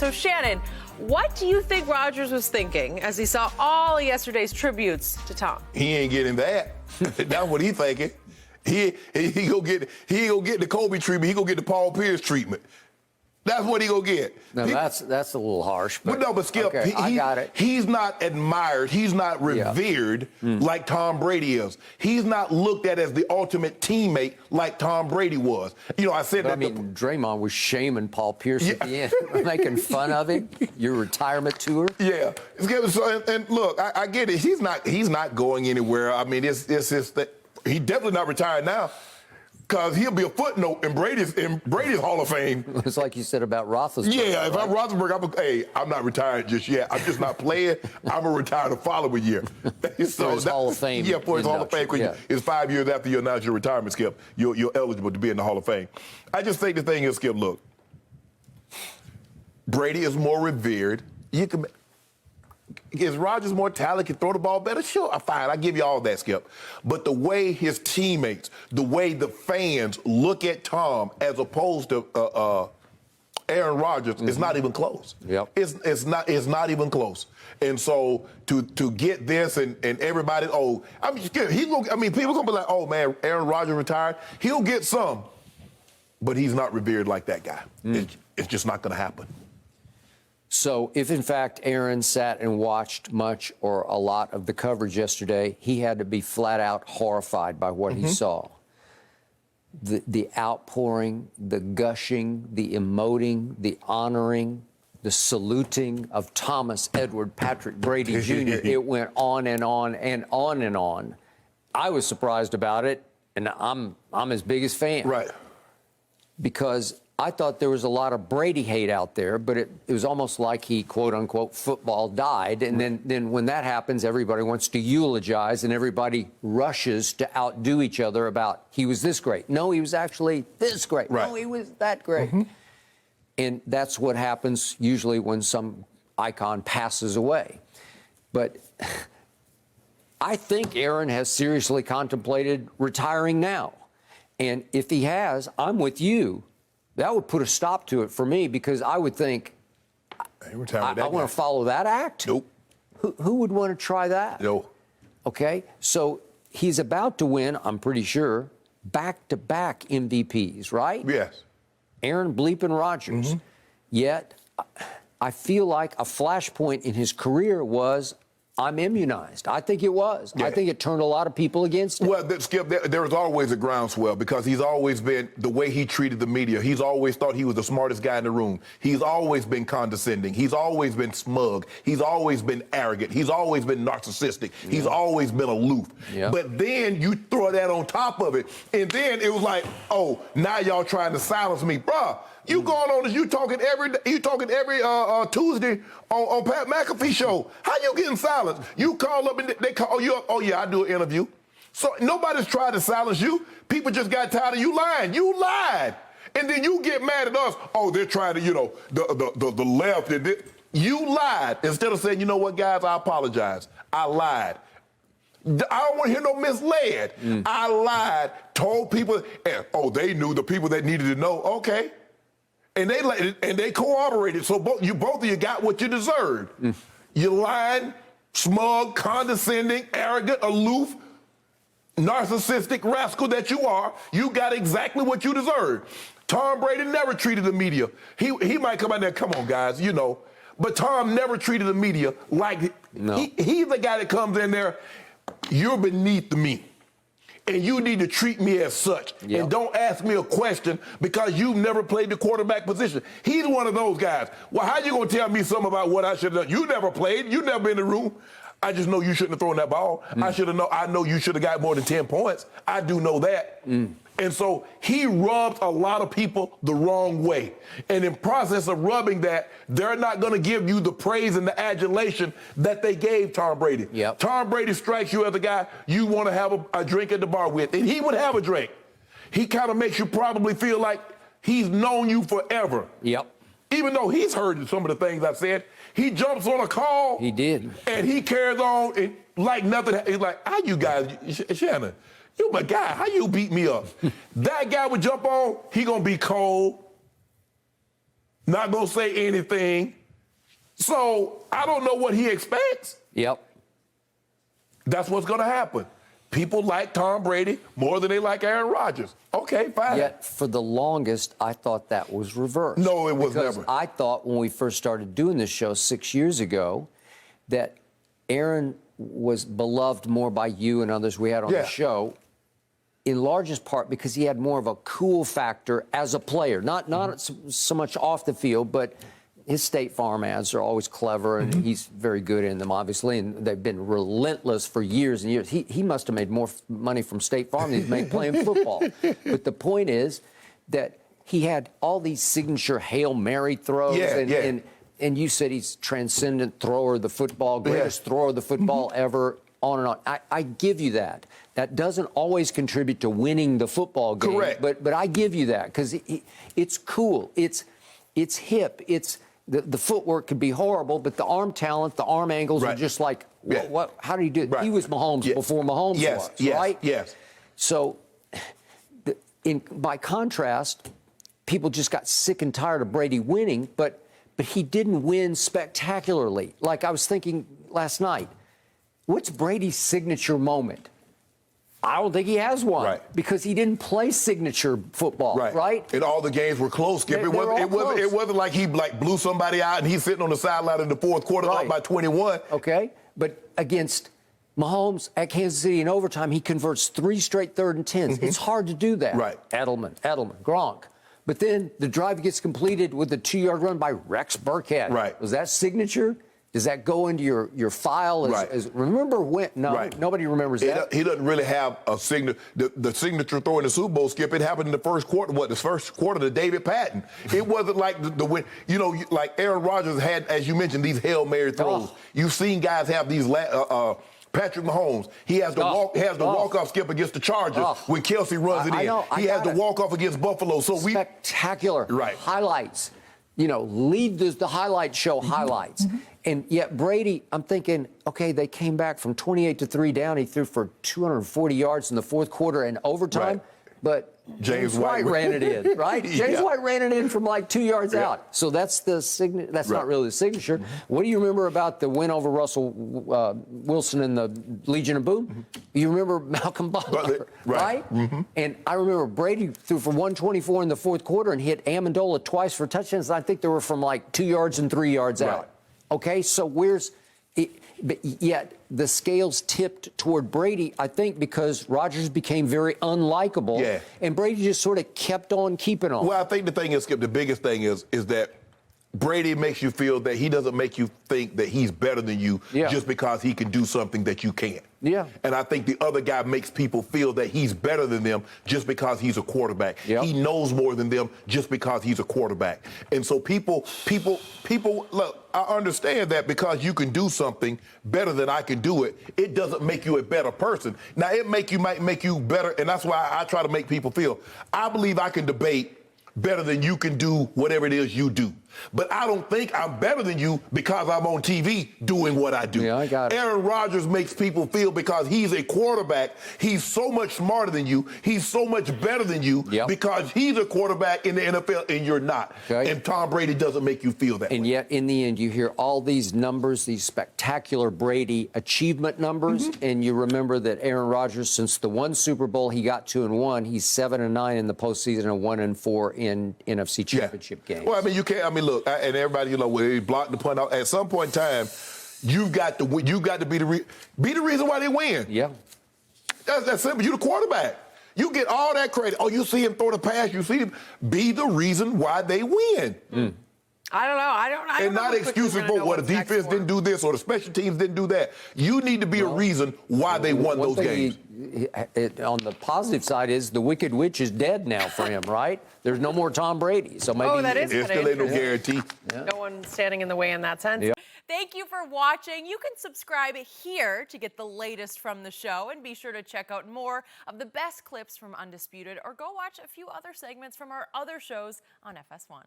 So, Shannon, what do you think Rodgers was thinking as he saw all of yesterday's tributes to Tom? He ain't getting that. That's what he thinking. He gonna get the Kobe treatment. He gonna get the Paul Pierce treatment. That's what he gonna get. No, that's a little harsh. But Skip, okay, I got it. He's not admired. He's not revered like Tom Brady is. He's not looked at as the ultimate teammate like Tom Brady was. You know, I said that. I mean, Draymond was shaming Paul Pierce at the end, making fun of him. Your retirement tour. Yeah. So, and look, I get it. He's not going anywhere. I mean, it's just that he's definitely not retired now. Because he'll be a footnote in Brady's Hall of Fame. It's like you said about Roethlisberger. Yeah, if I'm Roethlisberger, I'm not retired just yet. I'm just not playing. I'm going to retire the following year. So for his Hall of Fame. Yeah, for his Hall of Fame. It's 5 years after you announce your retirement, Skip. You're eligible to be in the Hall of Fame. I just think the thing is, Skip, look, Brady is more revered. Is Rodgers more talented, can throw the ball better? Sure, fine, I give you all that, Skip. But the way his teammates, the way the fans look at Tom as opposed to Aaron Rodgers, it's not even close. Yep. It's not even close. And so to get this and everybody, people gonna be like, oh man, Aaron Rodgers retired. He'll get some, but he's not revered like that guy. It's just not gonna happen. So if, in fact, Aaron sat and watched much or a lot of the coverage yesterday, he had to be flat out horrified by what he saw. The outpouring, the gushing, the emoting, the honoring, the saluting of Thomas Edward Patrick Brady Jr. It went on and on and on and on. I was surprised about it, and I'm his biggest fan. Right. Because I thought there was a lot of Brady hate out there, but it was almost like he, quote unquote, football died. And then when that happens, everybody wants to eulogize and everybody rushes to outdo each other about he was this great. No, he was actually this great. Right. No, he was that great. And that's what happens usually when some icon passes away. But I think Aaron has seriously contemplated retiring now. And if he has, I'm with you. That would put a stop to it for me because I would think, I want to follow that act? Nope. Who would want to try that? No. Okay, so he's about to win, I'm pretty sure, back-to-back MVPs, right? Yes. Aaron bleeping Rodgers. Yet, I feel like a flashpoint in his career was, I'm immunized. I think it was. Yeah. I think it turned a lot of people against him. Well, Skip, there was always a groundswell because he's always been, the way he treated the media, he's always thought he was the smartest guy in the room. He's always been condescending. He's always been smug. He's always been arrogant. He's always been narcissistic. He's always been aloof. But then you throw that on top of it, and then it was like, oh, now y'all trying to silence me. Bruh, you going on this, you talking every Tuesday on Pat McAfee show. How you getting silenced? You call up and they call you up, oh yeah, I do an interview. So nobody's tried to silence you. People just got tired of you lying. You lied. And then you get mad at us. Oh, they're trying to, the left. You lied. Instead of saying, you know what, guys, I apologize. I lied. I don't want to hear no misled. I lied, told people, and, they knew the people that needed to know. Okay. And they cooperated, so both of you got what you deserved. You lying, smug, condescending, arrogant, aloof, narcissistic rascal that you are. You got exactly what you deserved. Tom Brady never treated the media. He might come out there, come on, guys, but Tom never treated the media like he's the guy that comes in there. You're beneath me. And you need to treat me as such. And don't ask me a question because you've never played the quarterback position. He's one of those guys. Well, how you going to tell me something about what I should have done? You never played. You never been in the room. I just know you shouldn't have thrown that ball. I know you should have got more than 10 points. I do know that. And so he rubs a lot of people the wrong way. And in process of rubbing that, they're not going to give you the praise and the adulation that they gave Tom Brady. Tom Brady strikes you as a guy you want to have a drink at the bar with, and he would have a drink. He kind of makes you probably feel like he's known you forever. Even though he's heard some of the things I've said, he jumps on a call. He did. And he carries on and like nothing. He's like, how you guys, Shannon, you my guy, how you beat me up? That guy would jump on, he gonna be cold. not going to say anything. So I don't know what he expects. Yep. That's what's going to happen. People like Tom Brady more than they like Aaron Rodgers. Okay, fine. Yet for the longest, I thought that was reversed. No, it was because never. I thought when we first started doing this show 6 years ago that Aaron was beloved more by you and others we had on the show, in largest part because he had more of a cool factor as a player, not so much off the field, but his State Farm ads are always clever, and he's very good in them, obviously, and they've been relentless for years and years. He must have made more money from State Farm than he's made playing football. But the point is that he had all these signature Hail Mary throws, and you said he's transcendent thrower of the football, greatest thrower of the football ever, on and on. I give you that. That doesn't always contribute to winning the football game. Correct. But I give you that because it's cool. It's hip. The footwork could be horrible, but the arm talent, the arm angles are just like, what? How do you do it? Right. He was Mahomes before Mahomes was, right? Yes. So, by contrast, people just got sick and tired of Brady winning, but he didn't win spectacularly. Like I was thinking last night, what's Brady's signature moment? I don't think he has one because he didn't play signature football, right? And all the games were close, Skip. It wasn't like he blew somebody out and he's sitting on the sideline in the fourth quarter up by 21. Okay, but against Mahomes at Kansas City in overtime, he converts 3 straight 3rd and 10s. It's hard to do that. Right. Edelman, Gronk. But then the drive gets completed with a 2-yard run by Rex Burkhead. Right. Was that signature? Does that go into your file? Remember when? No, nobody remembers that. He doesn't really have a signature. The signature throw in the Super Bowl, Skip, it happened in the first quarter. The first quarter to David Patton. It wasn't like the win. You know, like Aaron Rodgers had, as you mentioned, these Hail Mary throws. You've seen guys have these. Patrick Mahomes, he has the walk-off skip against the Chargers when Kelsey runs it in. He has the walk-off against Buffalo. So spectacular highlights. You know, lead the highlight show highlights. And yet Brady, I'm thinking, okay, they came back from 28-3 down. He threw for 240 yards in the fourth quarter and overtime. But James White ran it in, right? James White ran it in from like 2 yards out. So that's the signature. That's not really the signature. What do you remember about the win over Russell Wilson in the Legion of Boom? You remember Malcolm Butler, right? And I remember Brady threw for 124 in the fourth quarter and hit Amendola twice for touchdowns. I think they were from like 2 yards and 3 yards out. Okay, so where's it? But yet the scales tipped toward Brady, I think, because Rodgers became very unlikable, and Brady just sort of kept on keeping on. Well, I think the thing is, Skip, the biggest thing is that Brady makes you feel that he doesn't make you think that he's better than you just because he can do something that you can't. And I think the other guy makes people feel that he's better than them just because he's a quarterback. He knows more than them just because he's a quarterback. And so people, look, I understand that because you can do something better than I can do it, it doesn't make you a better person. Now, it might make you better, and that's why I try to make people feel, I believe I can debate better than you can do whatever it is you do. But I don't think I'm better than you because I'm on TV doing what I do. I got it. Aaron Rodgers makes people feel because he's a quarterback, he's so much smarter than you, he's so much better than you because he's a quarterback in the NFL and you're not. And Tom Brady doesn't make you feel that way. And yet, in the end, you hear all these numbers, these spectacular Brady achievement numbers, and you remember that Aaron Rodgers, since the one Super Bowl he got to and won, he's 7-9 in the postseason and 1-4 in NFC Championship games. Well, I mean, you can't. Look, and everybody, he blocked the punt out. At some point in time, you've got to be the reason why they win. That's simple. You're the quarterback. You get all that credit. Oh, you see him throw the pass. You see him be the reason why they win. I don't know. I don't and not excuses for what the defense didn't do this or the special teams didn't do that. You need to be a reason why they won those games. On the positive side is the Wicked Witch is dead now for him, right? There's no more Tom Brady. So maybe that is there still ain't no guarantee. No one standing in the way in that sense. Thank you for watching. You can subscribe here to get the latest from the show, and be sure to check out more of the best clips from Undisputed, or go watch a few other segments from our other shows on FS1.